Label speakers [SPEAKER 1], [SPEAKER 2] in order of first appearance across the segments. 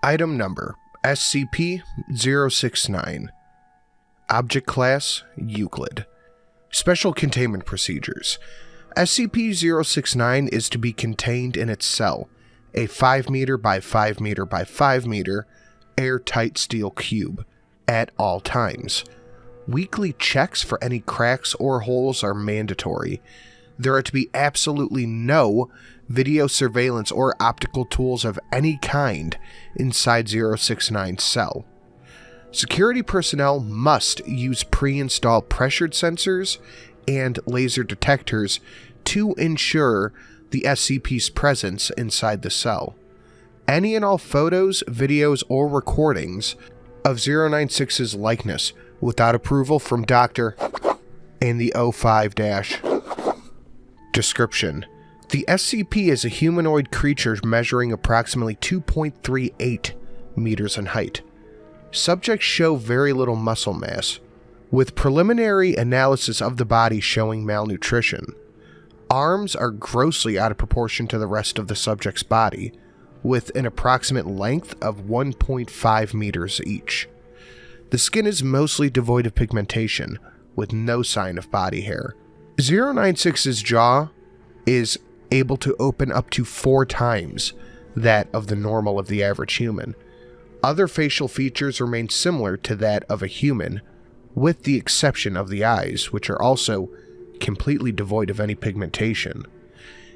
[SPEAKER 1] Item number SCP-069. Object Class Euclid. Special Containment Procedures. SCP-069 is to be contained in its cell, a 5 meter by 5 meter by 5 meter airtight steel cube, at all times. Weekly checks for any cracks or holes are mandatory. There are to be absolutely no video surveillance or optical tools of any kind inside 069's cell. Security personnel must use pre-installed pressured sensors and laser detectors to ensure the SCP's presence inside the cell. Any and all photos, videos, or recordings of 096's likeness without approval from Dr. and the 05- description. The SCP is a humanoid creature measuring approximately 2.38 meters in height. Subjects show very little muscle mass, with preliminary analysis of the body showing malnutrition. Arms are grossly out of proportion to the rest of the subject's body, with an approximate length of 1.5 meters each. The skin is mostly devoid of pigmentation, with no sign of body hair. 096's jaw is able to open up to 4 times that of the normal of the average human. Other facial features remain similar to that of a human, with the exception of the eyes, which are also completely devoid of any pigmentation.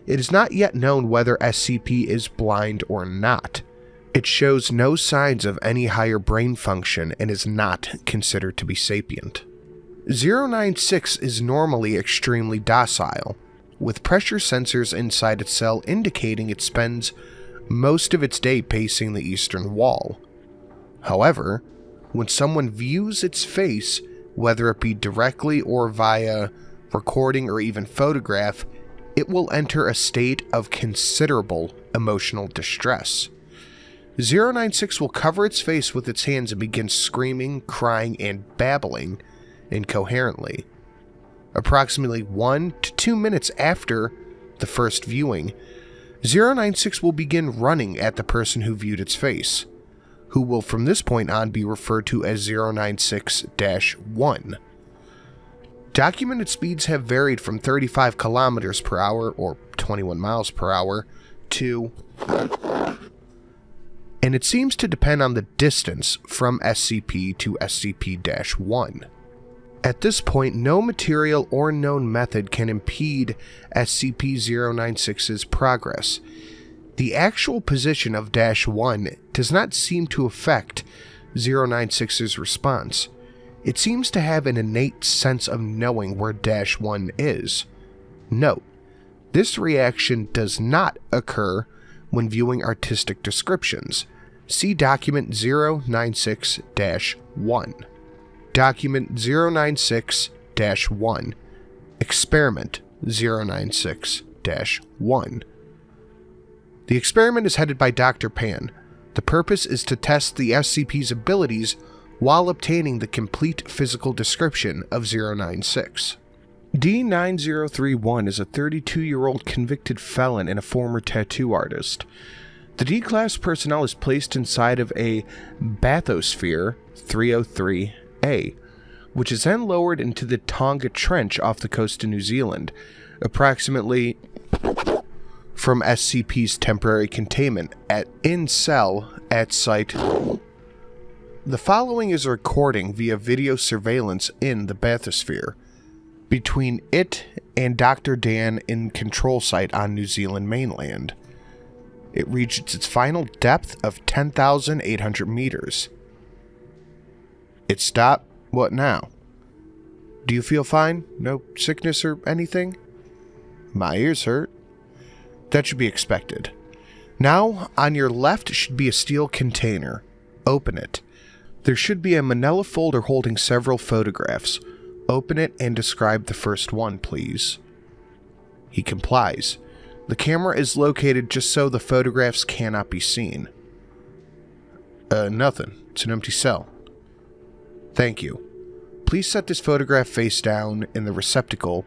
[SPEAKER 1] It is not yet known whether SCP is blind or not. It shows no signs of any higher brain function and is not considered to be sapient. 096 is normally extremely docile, with pressure sensors inside its cell indicating it spends most of its day pacing the eastern wall. However, when someone views its face, whether it be directly or via recording or even photograph, it will enter a state of considerable emotional distress. 096 will cover its face with its hands and begin screaming, crying, and babbling incoherently. Approximately 1 to 2 minutes after the first viewing, 096 will begin running at the person who viewed its face, who will from this point on be referred to as 096-1. Documented speeds have varied from 35 kilometers per hour, or 21 miles per hour, to... and it seems to depend on the distance from SCP to SCP-1. At this point, no material or known method can impede SCP-096's progress. The actual position of -1 does not seem to affect 096's response. It seems to have an innate sense of knowing where -1 is. Note, this reaction does not occur when viewing artistic descriptions. See Document 096-1. Document 096-1. Experiment 096-1. The experiment is headed by Dr. Pan. The purpose is to test the SCP's abilities while obtaining the complete physical description of 096. D9031 is a 32-year-old convicted felon and a former tattoo artist. The D-Class personnel is placed inside of a bathysphere 303A, which is then lowered into the Tonga Trench off the coast of New Zealand, approximately from SCP's temporary containment in cell at site. The following is a recording via video surveillance in the bathysphere between it and Dr. Dan in control site on New Zealand mainland. It reaches its final depth of 10,800 meters. It stopped. What now? Do you feel fine? No sickness or anything? My ears hurt. That should be expected. Now, on your left should be a steel container. Open it. There should be a manila folder holding several photographs. Open it and describe the first one, please. He complies. The camera is located just so the photographs cannot be seen. Nothing. It's an empty cell. Thank you. Please set this photograph face down in the receptacle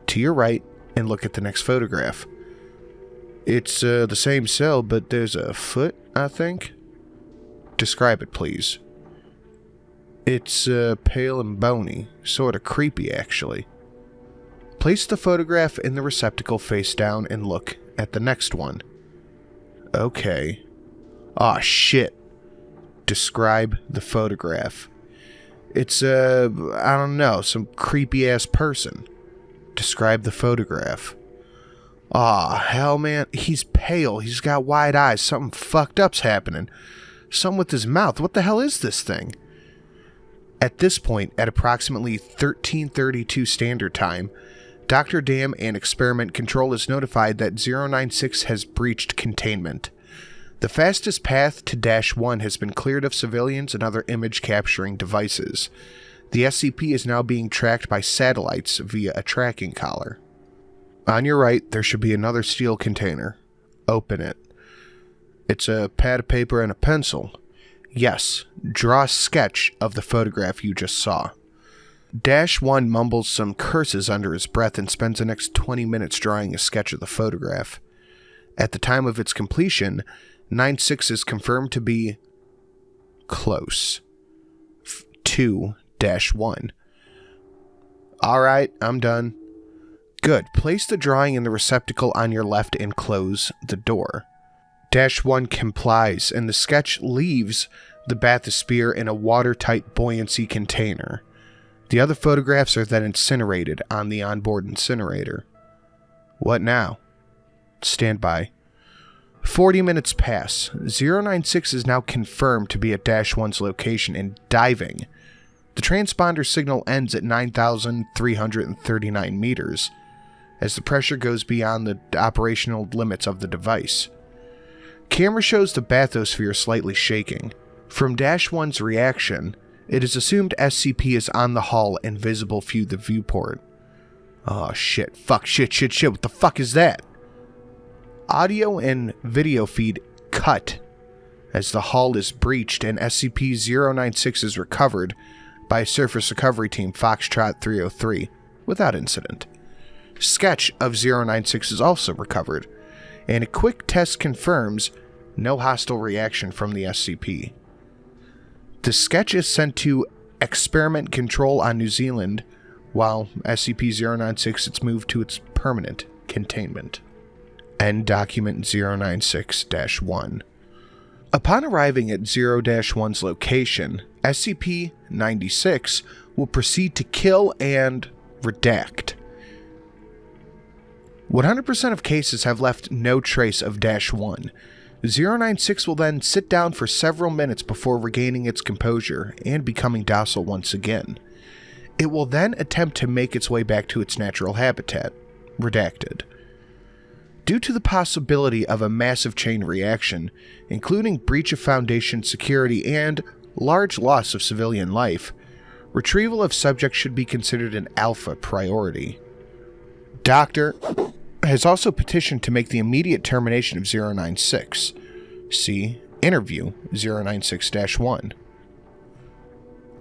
[SPEAKER 1] to your right and look at the next photograph. It's the same cell, but there's a foot, I think. Describe it, please. It's pale and bony. Sort of creepy, actually. Place the photograph in the receptacle face down and look at the next one. Okay. Aw, shit. Describe the photograph. It's, I don't know, some creepy-ass person. Describe the photograph. Aw, hell, man. He's pale. He's got wide eyes. Something fucked up's happening. Something with his mouth. What the hell is this thing? At this point, at approximately 13:32 Standard Time, Dr. Dam and Experiment Control is notified that 096 has breached containment. The fastest path to -1 has been cleared of civilians and other image-capturing devices. The SCP is now being tracked by satellites via a tracking collar. On your right, there should be another steel container. Open it. It's a pad of paper and a pencil. Yes, draw a sketch of the photograph you just saw. -1 mumbles some curses under his breath and spends the next 20 minutes drawing a sketch of the photograph. At the time of its completion, 96 is confirmed to be close to -1. Alright, I'm done. Good. Place the drawing in the receptacle on your left and close the door. -1 complies, and the sketch leaves the bathysphere in a watertight buoyancy container. The other photographs are then incinerated on the onboard incinerator. What now? Stand by. 40 minutes pass. 096 is now confirmed to be at -1's location and diving. The transponder signal ends at 9,339 meters, as the pressure goes beyond the operational limits of the device. Camera shows the bathysphere slightly shaking. From -1's reaction, it is assumed SCP is on the hull and visible through the viewport. Oh shit, fuck, shit, what the fuck is that? Audio and video feed cut as the hull is breached and SCP-096 is recovered by Surface Recovery Team Foxtrot 303 without incident. Sketch of 096 is also recovered, and a quick test confirms no hostile reaction from the SCP. The sketch is sent to Experiment Control on New Zealand, while SCP-096 is moved to its permanent containment. End document 096-1. Upon arriving at 0-1's location, SCP-96 will proceed to kill and redact. 100% of cases have left no trace of -1. 096 will then sit down for several minutes before regaining its composure and becoming docile once again. It will then attempt to make its way back to its natural habitat, redacted. Due to the possibility of a massive chain reaction, including breach of Foundation security and large loss of civilian life, retrieval of subjects should be considered an alpha priority. Doctor has also petitioned to make the immediate termination of 096. See Interview 096-1.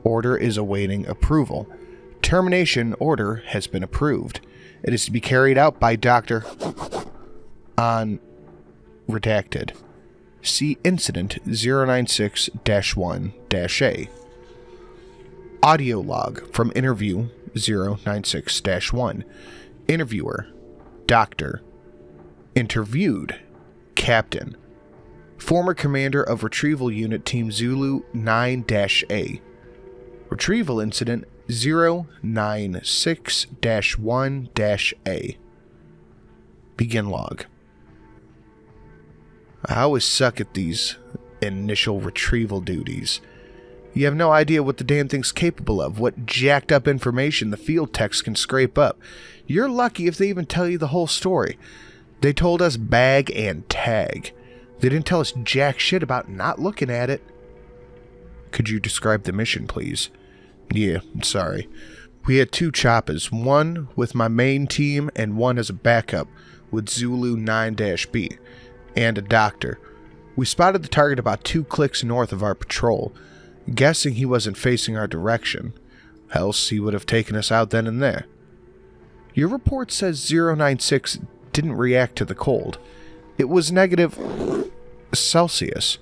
[SPEAKER 1] Order is awaiting approval. Termination order has been approved. It is to be carried out by Dr. on redacted. See Incident 096-1-A. Audio log from Interview 096-1. Interviewer: Doctor. Interviewed: Captain. Former Commander of Retrieval Unit Team Zulu 9-A. Retrieval Incident 096-1-A. Begin log. I always suck at these initial retrieval duties. You have no idea what the damn thing's capable of, what jacked up information the field techs can scrape up. You're lucky if they even tell you the whole story. They told us bag and tag. They didn't tell us jack shit about not looking at it. Could you describe the mission, please? Yeah, sorry. We had 2 choppers, one with my main team and one as a backup with Zulu 9-B, and a doctor. We spotted the target about 2 clicks north of our patrol, guessing he wasn't facing our direction, else he would have taken us out then and there. Your report says 096 didn't react to the cold. It was -Celsius.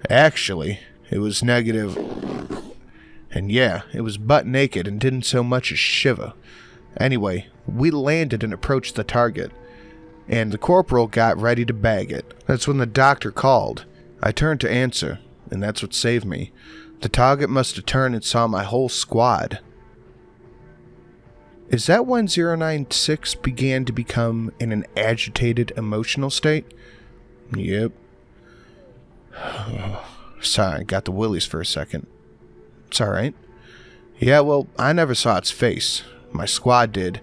[SPEAKER 1] Actually, it was negative. And yeah, it was butt naked and didn't so much as shiver. Anyway, we landed and approached the target, and the corporal got ready to bag it. That's when the doctor called. I turned to answer, and that's what saved me. The target must have turned and saw my whole squad. Is that when 096 began to become in an agitated, emotional state? Yep. Sorry, got the willies for a second. It's alright. Yeah, well, I never saw its face. My squad did,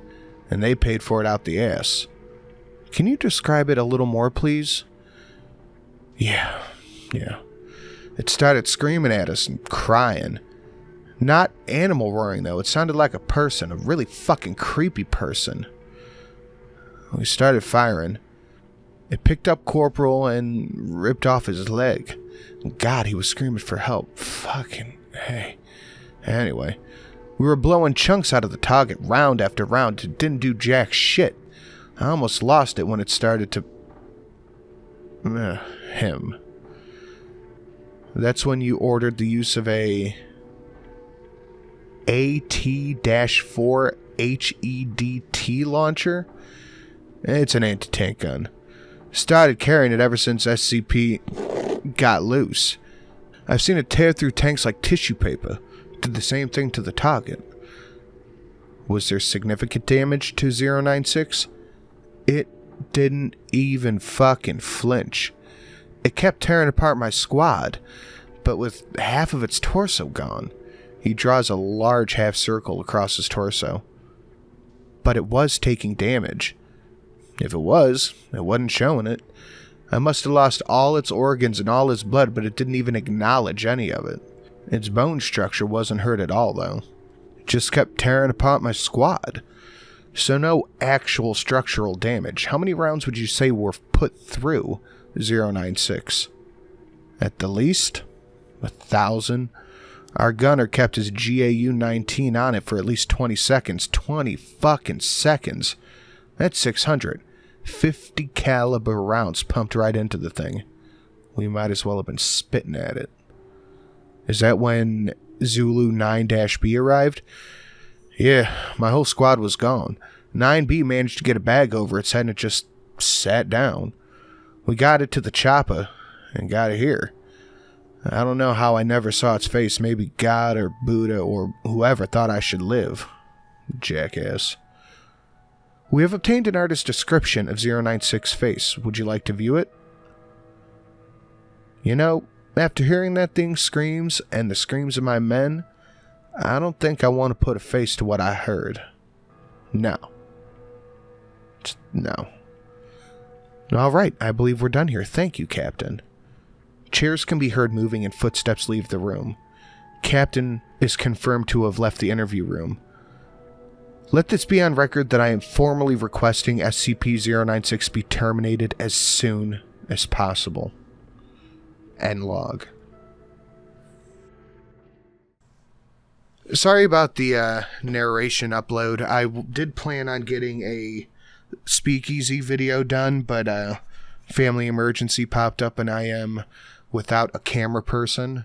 [SPEAKER 1] and they paid for it out the ass. Can you describe it a little more, please? Yeah. It started screaming at us and crying. Not animal roaring, though. It sounded like a person, a really fucking creepy person. We started firing. It picked up Corporal and ripped off his leg. God, he was screaming for help. Fucking hey. Anyway, we were blowing chunks out of the target round after round. It didn't do jack shit. I almost lost it when it started to... him. That's when you ordered the use of a AT-4 HEDT launcher. It's an anti-tank gun. Started carrying it ever since SCP got loose. I've seen it tear through tanks like tissue paper. Did the same thing to the target. Was there significant damage to 096? It didn't even fucking flinch. It kept tearing apart my squad, but with half of its torso gone. He draws a large half circle across his torso. But it was taking damage. If it wasn't showing it. I must have lost all its organs and all its blood, but it didn't even acknowledge any of it. Its bone structure wasn't hurt at all, though. It just kept tearing apart my squad. So no actual structural damage. How many rounds would you say were put through 096? At the least, 1,000. Our gunner kept his GAU-19 on it for at least 20 seconds. 20 fucking seconds. That's 600. 50 caliber rounds pumped right into the thing. We might as well have been spitting at it. Is that when Zulu 9-B arrived? Yeah, my whole squad was gone. 9B managed to get a bag over its head and it just sat down. We got it to the chopper and got it here. I don't know how I never saw its face. Maybe God or Buddha or whoever thought I should live. Jackass. We have obtained an artist's description of 096's face. Would you like to view it? You know, after hearing that thing screams and the screams of my men, I don't think I want to put a face to what I heard. No. No. Alright, I believe we're done here. Thank you, Captain. Chairs can be heard moving and footsteps leave the room. Captain is confirmed to have left the interview room. Let this be on record that I am formally requesting SCP-096 be terminated as soon as possible. End log. Sorry about the narration upload. I did plan on getting a speakeasy video done, but family emergency popped up and I am without a camera person.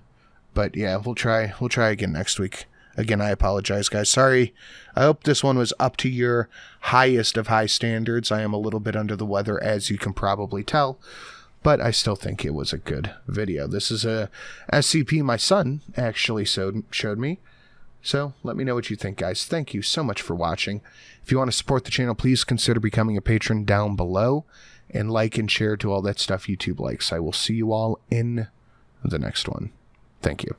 [SPEAKER 1] But yeah, we'll try again next week. Again, I apologize, guys. Sorry. I hope this one was up to your highest of high standards. I am a little bit under the weather, as you can probably tell, but I still think it was a good video. This is a SCP my son actually showed me. So let me know what you think, guys. Thank you so much for watching. If you want to support the channel, please consider becoming a patron down below, and like and share to all that stuff YouTube likes. I will see you all in the next one. Thank you.